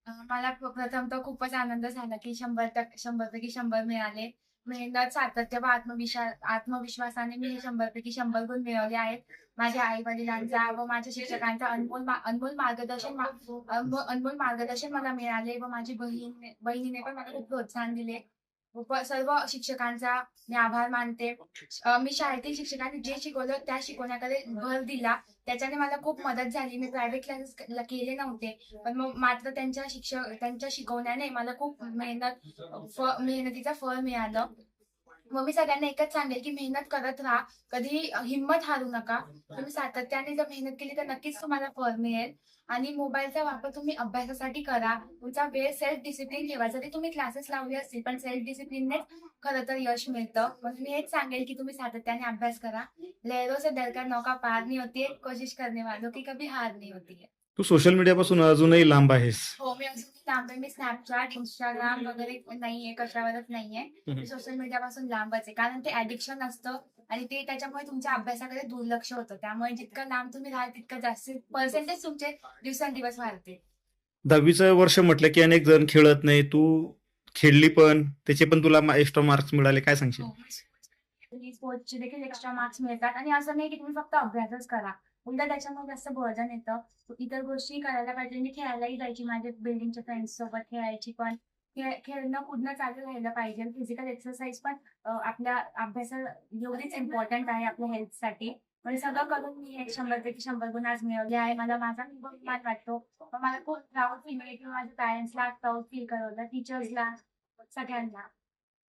मला प्रथम तर खूपच आनंद झाला, की 100 पैकी 100 मिळाले. मेहनत, सातत्य व आत्मविश्वासाने मी हे 100 पैकी 100 गुण मिळवले आहेत. माझ्या आई-वडिलांचा व माझ्या शिक्षकांचा अनमोल मार्गदर्शन मला मिळाले व माझी बहिणीने पण मला खूप प्रोत्साहन दिले. सर्व शिक्षकांचा मी आभार मानते. मी शाळेतील शिक्षकांनी जे शिकवलं त्या शिकवण्याकडे भर दिला. त्याच्याने मला खूप मदत झाली. मी प्रायव्हेट क्लासेस केले नव्हते. पण मग मात्र त्यांच्या शिकवण्याने मला खूप मेहनतीचं फळ मिळालं. मग मी सगळ्यांना एकच सांगेल, की मेहनत करत राहा. कधीही हिंमत हारू नका. तुम्ही सातत्याने जर मेहनत केली तर नक्कीच तुम्हाला फळ मिळेल. आणि मोबाईलचा वापर तुम्ही अभ्यासासाठी करा. तुमचा वेळ सेल्फ डिसिप्लिन ठेवा. जरी तुम्ही क्लासेस लावले असतील, पण सेल्फ डिसिप्लिननेच खरं तर यश मिळतं. म्हणून मी हेच सांगेल, की तुम्ही सातत्याने अभ्यास करा. लहरों से डरकर नौका पार नहीं होती है, कोशिश करने वालों की कभी हार नहीं होती है. तू सोशल मीडियापासून अजूनही लांब आहेस. हो, मी अजूनही लांब आहे. मी Snapchat, Instagram वगैरे नाहीये, कशावरच नाहीये. मी सोशल मीडियापासून लांबच आहे. कारण ते ॲडिक्शन असतं आणि ते त्याच्यामुळे तुमच्या अभ्यासाकडे दुर्लक्ष होतं. त्यामुळे जितकं लांब तुम्ही राहाल तितकं जास्त पर्सेंटेज तुमचे दिवसेंदिवस वाढते. 10वीचं वर्ष म्हटलं की अनेक जण खेळत नाही. तू खेळली पण, त्याचे पण तुला एक्स्ट्रा मार्क्स मिळाले. काय सांगशील? हो, स्पोर्ट्सचे देखील एक्स्ट्रा मार्क्स मिळतात आणि असं नाही की तुम्ही फक्त अभ्यासच करा. उलट त्याच्यामुळे जास्त बर्डन येतं. इतर गोष्टी करायला पाहिजे. मी खेळायलाही जायची, माझ्या बिल्डिंगच्या फ्रेंड्स सोबत खेळायची पण. खेळणं कुदणं चालू राहिलं पाहिजे. फिजिकल एक्सरसाइज पण आपल्या अभ्यासात एवढीच इम्पॉर्टंट आहे आपल्या हेल्थसाठी. म्हणजे सगळं करून मी हे 100 पैकी 100 गुण आज मिळवले आहे. मला माझा अभिमान वाटतो. मला खूप प्राऊड फील होईल, की माझ्या पॅरेंट्सला प्राऊड फील करवलं, टीचर्सला, सगळ्यांना.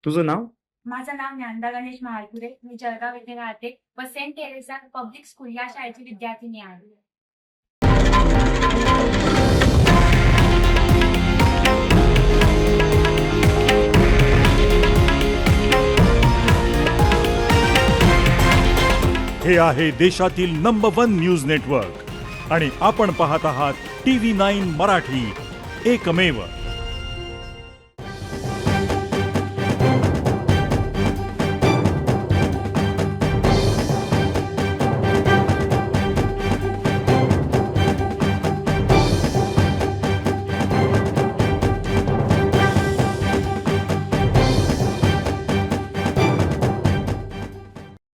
तुझं नाव? माझं नाव ज्ञानदा गणेश महालपुरे. मी जळगाव येथे राहते व सेंट टेरेसा पब्लिक स्कूल या शाळेची विद्यार्थिनी आहे. हे आहे देशातील नंबर 1 न्यूज नेटवर्क आणि आपण पाहत आहात TV9 मराठी, एकमेव.